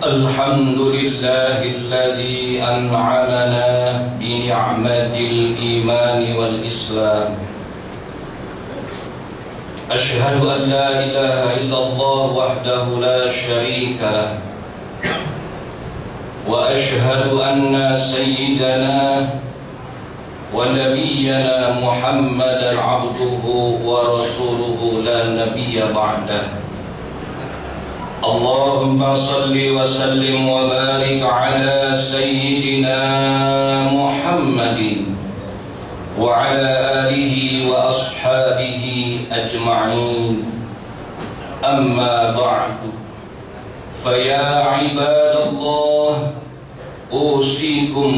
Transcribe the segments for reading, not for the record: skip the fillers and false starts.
الحمد لله الذي أنعمنا بنعمة الإيمان والإسلام. أشهد أن لا إله إلا الله وحده لا شريك له، وأشهد أن سيدنا ونبينا محمدا عبده ورسوله لا نبي بعده. اللهم صل وسلم وبارك على سيدنا محمد وعلى آله وأصحابه أجمعين. أما بعد، فيا عباد الله، أوصيكم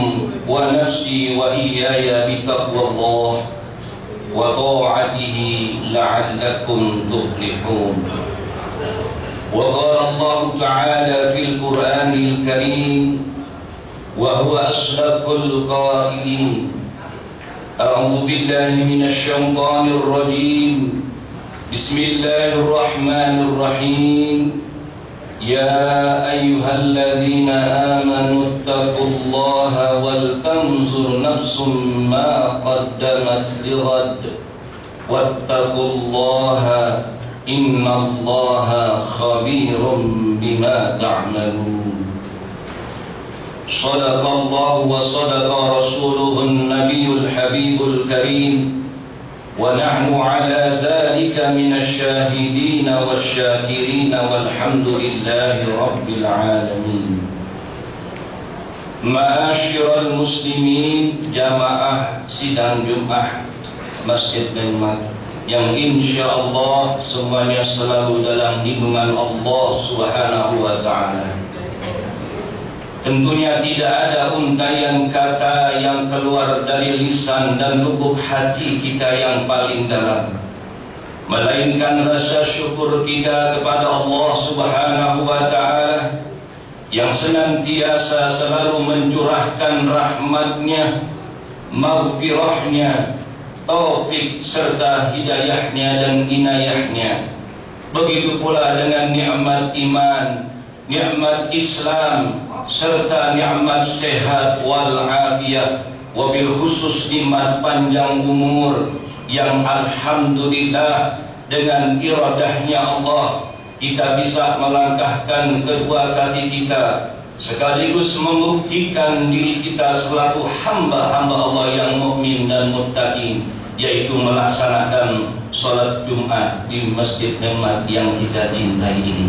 ونفسي وإياي بتقوى الله وطاعته لعلكم تفلحون. وقال الله تعالى في القرآن الكريم وهو أصدق القائلين: أعوذ بالله من الشيطان الرجيم، بسم الله الرحمن الرحيم. يا أيها الذين آمنوا اتقوا الله ولتنظر نفس ما قدمت لغد واتقوا الله إن الله خبير بما تعملون. صدق الله وصدق رسوله النبي الحبيب الكريم، ونحن على ذلك من الشاهدين والشاكرين والحمد لله رب العالمين. Ma'asyiral muslimin, jamaah sidang Jumat Masjid Nikmat yang insyaallah semuanya selalu dalam lindungan Allah Subhanahu wa taala. Tentunya tidak ada untaian kata yang keluar dari lisan dan lubuk hati kita yang paling dalam, melainkan rasa syukur kita kepada Allah Subhanahu wa taala yang senantiasa selalu mencurahkan rahmatnya, maghfirahnya, taufik serta hidayahnya dan inayahnya. Begitu pula dengan nikmat iman, nikmat Islam, serta nikmat sehat wal afiyah, wabil khusus nikmat panjang umur yang alhamdulillah dengan iradahnya Allah kita bisa melangkahkan kedua kaki kita, sekaligus membuktikan diri kita selaku hamba-hamba Allah yang mukmin dan muttaqin, yaitu melaksanakan salat Jumat di Masjid Nikmat yang kita cintai ini.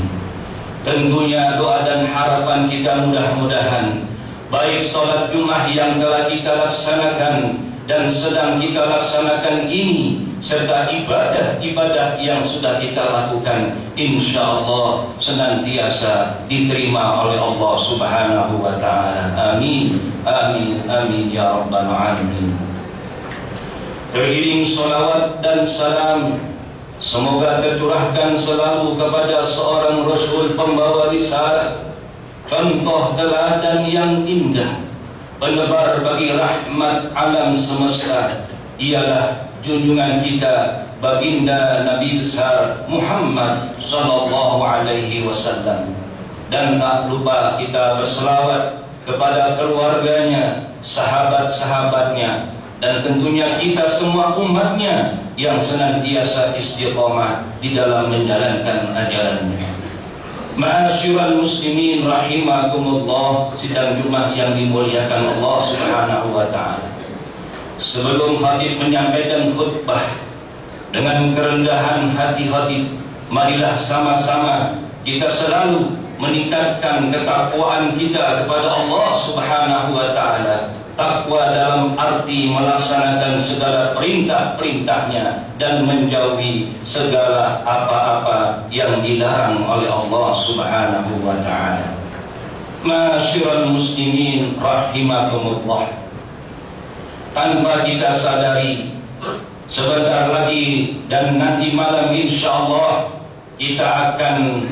Tentunya doa dan harapan kita mudah-mudahan baik salat Jumat yang telah kita laksanakan dan sedang kita laksanakan ini, serta ibadah-ibadah yang sudah kita lakukan, insyaallah senantiasa diterima oleh Allah Subhanahu wa taala. Amin, amin, amin ya rabbal alamin. Teriring salawat dan salam semoga tercurahkan selalu kepada seorang Rasul pembawa risalah, contoh teladan yang indah, penebar bagi rahmat alam semesta, ialah junjungan kita baginda Nabi besar Muhammad sallallahu alaihi wasallam. Dan tak lupa kita berselawat kepada keluarganya, sahabat-sahabatnya, dan tentunya kita semua umatnya yang senantiasa istiqamah di dalam menjalankan ajarannya. Ma'asyiral muslimin rahimakumullah, sidang Jumat yang dimuliakan Allah Subhanahu wa taala. Sebelum khatib menyampaikan khutbah, dengan kerendahan hati-hati, marilah sama-sama kita selalu meningkatkan ketakwaan kita kepada Allah Subhanahu wa taala. Takwa dalam arti melaksanakan segala perintah-perintahnya dan menjauhi segala apa-apa yang dilarang oleh Allah Subhanahu wa taala. Ma'asyiral muslimin rahimakumullah, tanpa kita sadari, sebentar lagi dan nanti malam insyaallah kita akan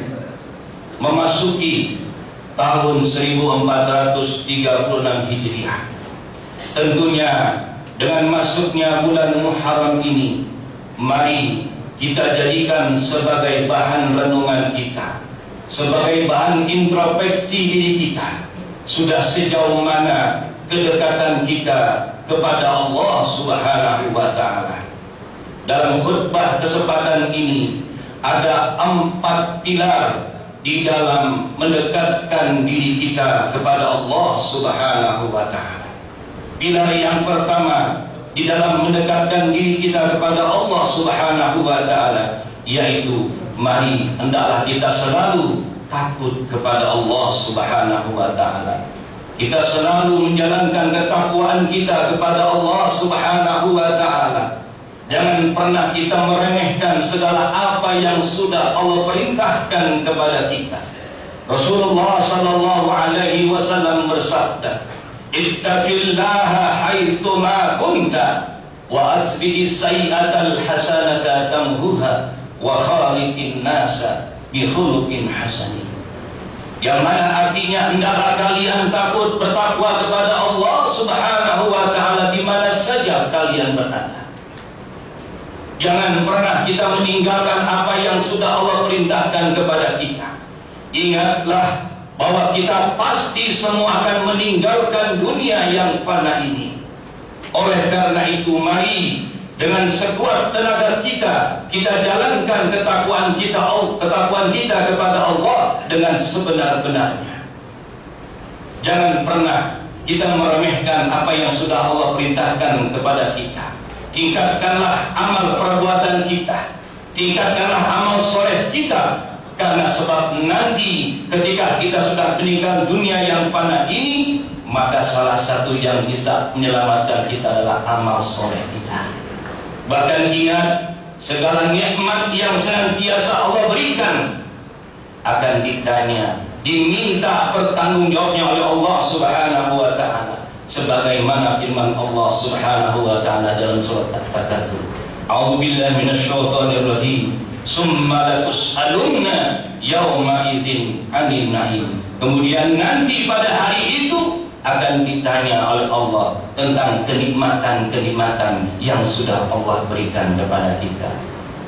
memasuki tahun 1436 Hijriah. Tentunya dengan masuknya bulan Muharram ini, mari kita jadikan sebagai bahan renungan kita sebagai bahan introspeksi diri kita. Sudah sejauh mana kedekatan kita kepada Allah Subhanahu wa Ta'ala? Dalam khutbah kesempatan ini ada 4 pilar di dalam mendekatkan diri kita kepada Allah Subhanahu wa Ta'ala. Pilar yang pertama di dalam mendekatkan diri kita kepada Allah Subhanahu wa Ta'ala, yaitu mari hendaklah kita selalu takut kepada Allah Subhanahu wa Ta'ala. Kita selalu menjalankan ketakwaan kita kepada Allah Subhanahu wa Ta'ala. Jangan pernah kita meremehkan segala apa yang sudah Allah perintahkan kepada kita. Rasulullah sallallahu alaihi wasallam bersabda, "Ittaqillaha haitsu ma kunta wa atbi'is sayyi'atal hasanata tamhuha wa khaliqin nasa bi khuluqin hasanin." Yang mana artinya hendaklah kalian takut bertakwa kepada Allah Subhanahu wa Ta'ala di mana saja kalian berada. Jangan pernah kita meninggalkan apa yang sudah Allah perintahkan kepada kita. Ingatlah bahwa kita pasti semua akan meninggalkan dunia yang fana ini. Oleh karena itu, mari dengan sekuat tenaga kita jalankan ketakwaan kita kepada Allah dengan sebenar-benarnya. Jangan pernah kita meremehkan apa yang sudah Allah perintahkan kepada kita. Tingkatkanlah amal perbuatan kita, tingkatkanlah amal soleh kita, karena sebab nanti ketika kita sudah meninggal dunia yang fana ini, maka salah satu yang bisa menyelamatkan kita adalah amal soleh kita. Bahkan ingat, segala nikmat yang senantiasa Allah berikan akan ditanya, diminta pertanggungjawabnya oleh Allah Subhanahu wa Ta'ala. Sebagaimana firman Allah Subhanahu wa Ta'ala dalam surat At-Takatsur, "A'udzu billahi minasyaitonir rajim. Summa latus'alunna yauma idzin 'anil na'im." Kemudian nanti pada hari itu akan ditanya oleh Allah tentang kenikmatan-kenikmatan yang sudah Allah berikan kepada kita.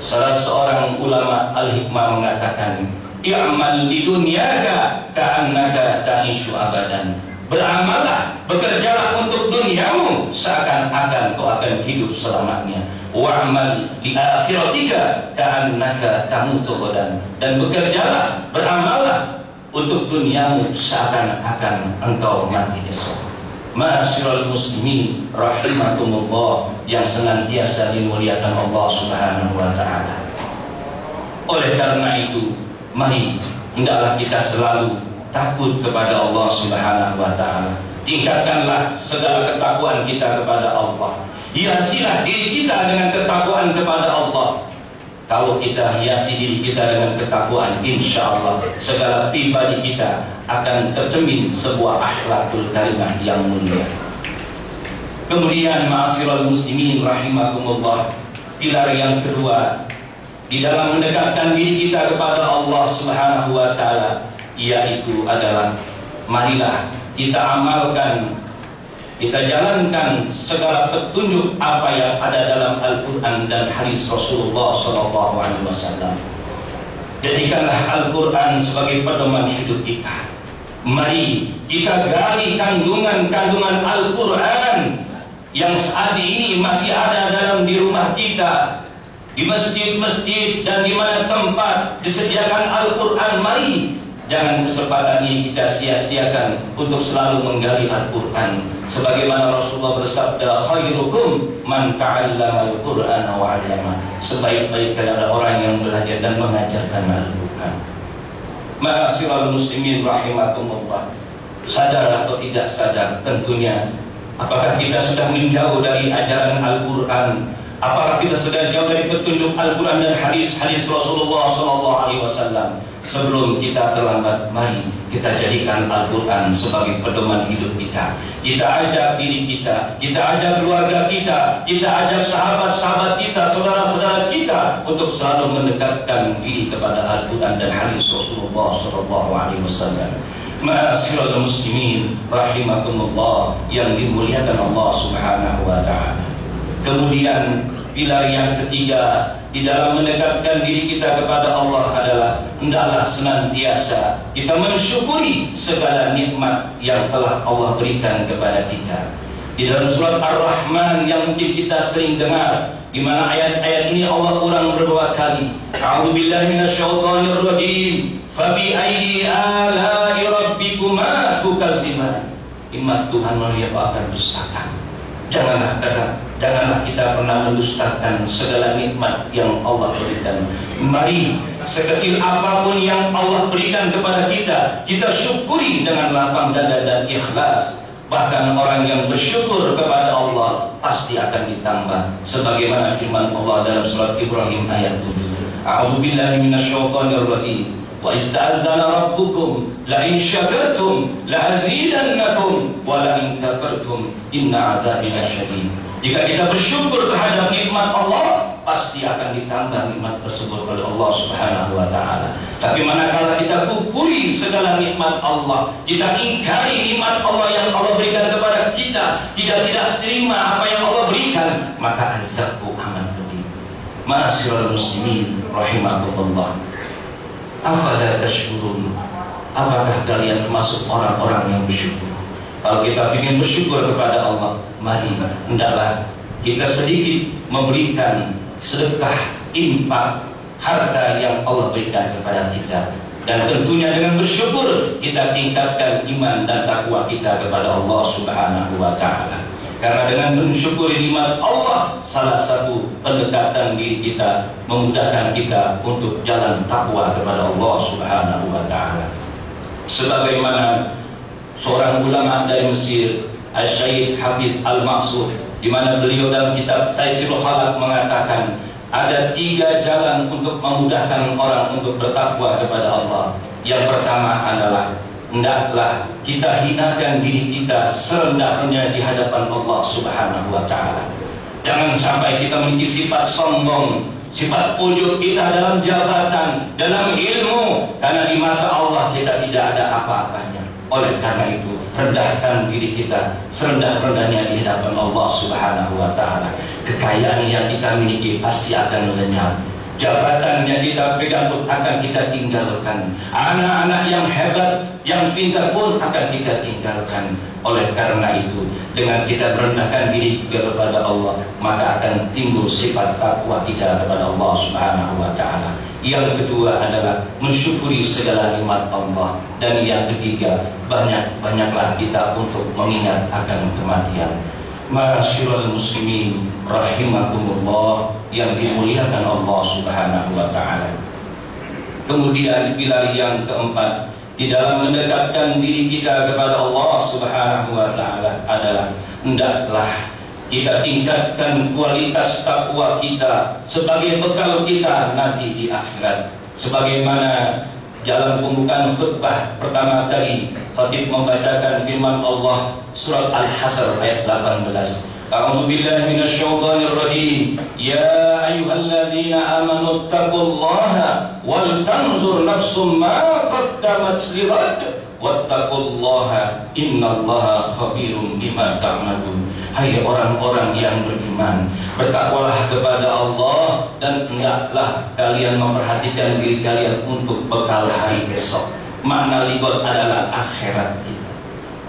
Salah seorang ulama al-hikmah mengatakan, "I'mal li dunyaka ka'annaka ta'ishu abadan." Beramallah, bekerjalah untuk duniamu seakan-akan kau akan hidup selamanya. Wa'mal li akhiratika ka'annaka tamutu ghadan. Dan bekerjalah, beramallah untuk duniamu seakan-akan engkau mati esok. Ma'asyiral muslimin rahimakumullah yang senantiasa dimuliakan Allah Subhanahu wa Ta'ala. Oleh karena itu, mari hendaklah kita selalu takut kepada Allah Subhanahu wa Ta'ala. Tingkatkanlah segala ketakwaan kita kepada Allah. Hiasilah diri kita dengan ketakwaan kepada Allah. Kalau kita hiasi diri kita dengan ketakwaan, insya Allah segala pribadi kita akan tercermin sebuah akhlakul karimah yang mulia. Kemudian ma'asyiral muslimin rahimakumullah, pilar yang kedua di dalam mendekatkan diri kita kepada Allah Subhanahu wa Ta'ala, yaitu adalah marilah kita amalkan, kita jalankan segala petunjuk apa yang ada dalam Al-Quran dan hadis Rasulullah SAW. Jadikanlah Al-Quran sebagai pedoman hidup kita. Mari kita gali kandungan-kandungan Al-Quran yang saat ini masih ada dalam di rumah kita, di masjid-masjid dan di mana tempat disediakan Al-Quran. Mari jangan kesempatan ini kita sia-siakan untuk selalu menggali Al-Quran. Sebagaimana Rasulullah bersabda, "Khairukum man ta'allama al-Qur'ana wa 'allama." Sebaik-baik adalah orang yang belajar dan mengajarkan Al-Quran. Ma'asyiral muslimin rahimakumullah, sadar atau tidak sadar tentunya, apakah kita sudah menjauh dari ajaran Al-Quran? Apakah kita sudah jauh dari petunjuk Al-Quran dan hadis-hadis Rasulullah SAW? Sebelum kita terlambat, mari kita jadikan Al-Quran sebagai pedoman hidup kita. Kita ajak diri kita ajak keluarga kita ajak sahabat-sahabat kita, saudara-saudara kita untuk selalu mendekatkan diri kepada Al-Quran dan hadis Rasulullah SAW. Ma'asyiral muslimin rahimakumullah yang dimuliakan Allah Subhanahu wa Ta'ala. Kemudian pilar yang ketiga di dalam mendekatkan diri kita kepada Allah adalah hendaklah senantiasa kita mensyukuri segala nikmat yang telah Allah berikan kepada kita. Di dalam surat Ar-Rahman yang mungkin kita sering dengar, di mana ayat-ayat ini Allah ulang beberapa kali. A'udzubillahi minasyaitonir rajim. Fabi ayyi ala'i rabbikuma tukadziban. Nikmat Tuhan manusia akan dustakan. Janganlah kita pernah mendustakan segala nikmat yang Allah berikan. Mari sekecil apapun yang Allah berikan kepada kita, kita syukuri dengan lapang dada dan ikhlas. Bahkan orang yang bersyukur kepada Allah pasti akan ditambah, sebagaimana firman Allah dalam surat Ibrahim ayat 7. A'udzubillahi minasyaitonir rajim. Wa ista'adzana rabbukum la in syakartum la azidannakum wa la in kafartum inna 'adzabi lasyadid. Jika kita bersyukur terhadap nikmat Allah, pasti akan ditambah nikmat tersebut oleh Allah Subhanahu wa taala. Tapi manakala kita kufuri segala nikmat Allah, kita ingkari nikmat Allah yang Allah berikan kepada kita, tidak terima apa yang Allah berikan, maka azabku amat pedih. Ma'asyiral muslimin rahimakumullah. Afala tashkurun? Apakah kalian termasuk orang-orang yang bersyukur? Kalau kita ingin bersyukur kepada Allah, mari hendaklah kita sedikit memberikan sedekah, infak, harta yang Allah berikan kepada kita. Dan tentunya dengan bersyukur kita tingkatkan iman dan takwa kita kepada Allah Subhanahu wa taala. Karena dengan mensyukuri nikmat Allah, salah satu pendekatan diri kita, memudahkan kita untuk jalan takwa kepada Allah Subhanahu wa taala. Sebagaimana seorang ulama dari Mesir, Al-Syaikh Hafiz Al-Maqsud, di mana beliau dalam kitab Taisirul Khalaq mengatakan ada 3 jalan untuk memudahkan orang untuk bertakwa kepada Allah. Yang pertama adalah hendaklah kita hinakan diri kita serendah-rendahnya di hadapan Allah Subhanahu wa taala. Jangan sampai kita memiliki sifat sombong, sifat ujub kita dalam jabatan, dalam ilmu, karena di mata Allah kita tidak ada apa-apanya. Oleh karena itu, rendahkan diri kita serendah-rendahnya di hadapan Allah Subhanahu wa taala. Kekayaan yang kita miliki pasti akan lenyap. Jabatan yang kita pegang pun akan kita tinggalkan. Anak-anak yang hebat, yang pintar pun akan kita tinggalkan. Oleh karena itu, dengan kita merendahkan diri kepada Allah, maka akan timbul sifat takwa kita kepada Allah Subhanahu wa taala. Yang kedua adalah mensyukuri segala nikmat Allah. Dan yang ketiga, banyaklah kita untuk mengingat akan kematian. Ma'asyiral muslimin rahimakumullah yang dimuliakan Allah Subhanahu wa taala. Kemudian pilar yang keempat di dalam mendekatkan diri kita kepada Allah Subhanahu wa taala adalah hendaklah kita tingkatkan kualitas takwa kita sebagai bekal kita nanti di akhirat. Sebagaimana dalam pembukaan khutbah pertama tadi, khatib membacakan firman Allah surat Al-Hasr ayat 18. A'udzu billahi minasyaitonir rajim. Ya ayyuhalladzina amanu taqullaha wal tanzur nafsum ma qaddamat lighad wattaqullaha innallaha khabirum bima ta'malun. Hai orang-orang yang beriman, bertakwalah kepada Allah dan hendaklah kalian memperhatikan diri kalian untuk bekal hari besok. Makna ligot adalah akhirat kita.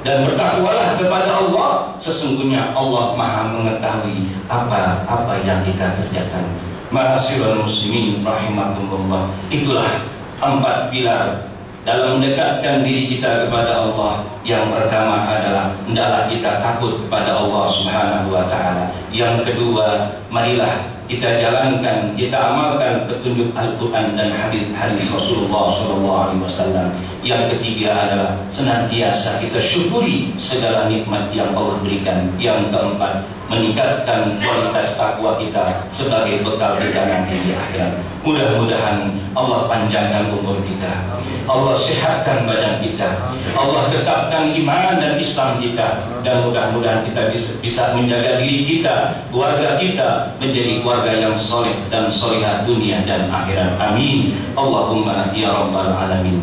Dan bertakwalah kepada Allah, sesungguhnya Allah Maha mengetahui apa yang kita kerjakan. Ma'asyiral muslimin rahimakumullah. Itulah 4 pilar dalam mendekatkan diri kita kepada Allah. Yang pertama adalah hendaklah kita takut kepada Allah Subhanahu wa taala. Yang kedua, marilah kita jalankan, kita amalkan petunjuk Al-Quran dan hadis-hadis Rasulullah SAW. Yang ketiga adalah senantiasa kita syukuri segala nikmat yang Allah berikan. Yang keempat, meningkatkan kualitas takwa kita sebagai bekal kita nanti di akhirat. Mudah-mudahan Allah panjangkan umur kita, Allah sehatkan badan kita, Allah tetapkan iman dan Islam kita, dan mudah-mudahan kita bisa menjaga diri kita, keluarga kita menjadi keluarga yang soleh dan solehah dunia dan akhirat. Amin. Allahumma ya rabbal alamin.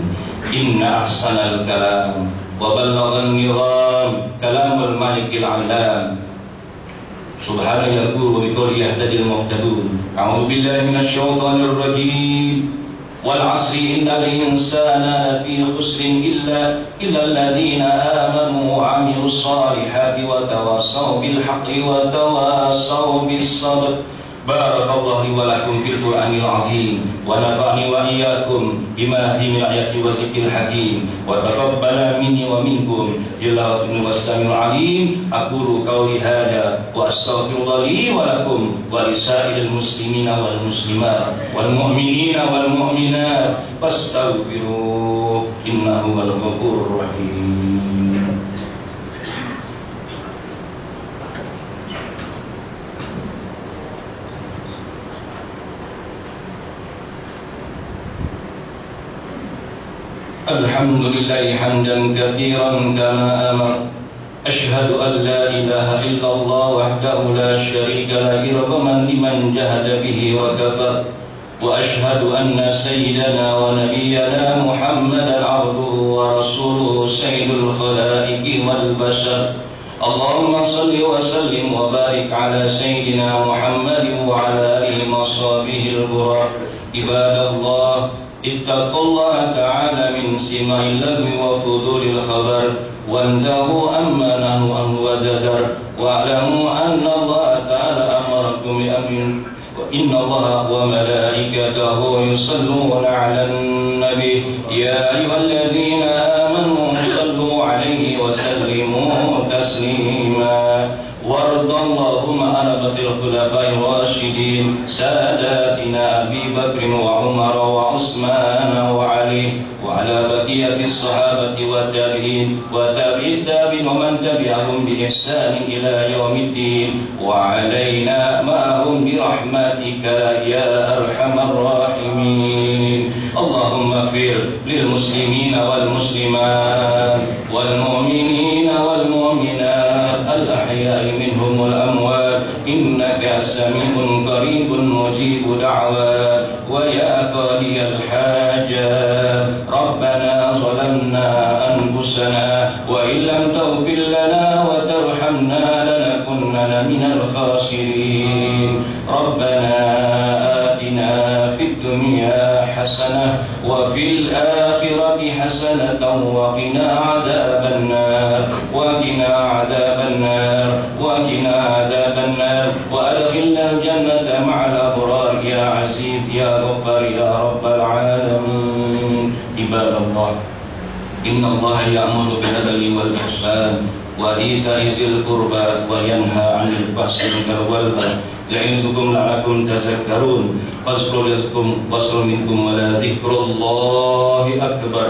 Inna ahsanal kalam wa ballaghan nizam kalamul malikil alam سبحانه يقول وبقوله يهتدي المهتدون. أعوذ بالله من الشيطان الرجيم. والعصر إن الإنسان لفي خسر إلا الذين آمنوا وعملوا الصالحات وتواصوا بالحق وتواصوا بالصبر. بارك الله لي ولكم في القرآن العظيم ونفعني وإياكم بما فيه من آيات والذكر الحكيم وتقبل مني ومنكم جلاله والسميع العليم. أقول قولي هذا وأستغفر الله لي ولكم ولسائر المسلمين والمسلمات والمؤمنين والمؤمنات فاستغفروه إنه هو الغفور الرحيم. الحمد لله حمدا كثيرا كما أمر. أشهد أن لا إله إلا الله وحده لا شريك له رغما لمن جهد به وكفر. وأشهد أن سيدنا ونبينا محمدا عبده ورسوله سيد الخلائق والبشر. اللهم صل وسلم وبارك على سيدنا محمد وعلى آله وصحبه البرار. عباد الله اتقوا الله تعالى من سماع اللغو وفضول الخبر وانتهوا أما نهوا عنه وزجر. واعلموا أن الله تعالى أمركم بأمر وإن الله وملائكته يصلون على النبي يا أيها الذين آمنوا صلوا عليه وسلموا تسليما. وارض اللهم عن الخلفاء الراشدين ساداتنا أبي بكر وعمر وعثمان وعلي وعلى بقية الصحابة والتابعين وتابعي التابعين ومن تبعهم بإحسان إلى يوم الدين وعلينا معهم برحمتك يا أرحم الراحمين. اللهم اغفر للمسلمين والمسلمات والمؤمنين والمؤمنات الأحياء منهم والأموات إنك سميع قريب مجيب دعوات. ويا قاضي الحاجات ربنا ظلمنا أنفسنا وإن لم تغفر لنا وترحمنا لنكونن من الخاسرين. ربنا آتنا في الدنيا حسنة وفي الآخرة حسنة وقنا عذاب النار وقنا عذاب النار وقنا عذاب النار وأدخلنا الجنة مع الأبرار يا عزيز يا غفار يا رب العالمين. عباد الله إن الله يأمر بالعدل والإحسان وإيتاء ذي القربى وينهى عن الفحشاء والمنكر يعظكم لعلكم تذكرون. فاذكروا رزقكم واذكروا منكم ولذكر الله أكبر.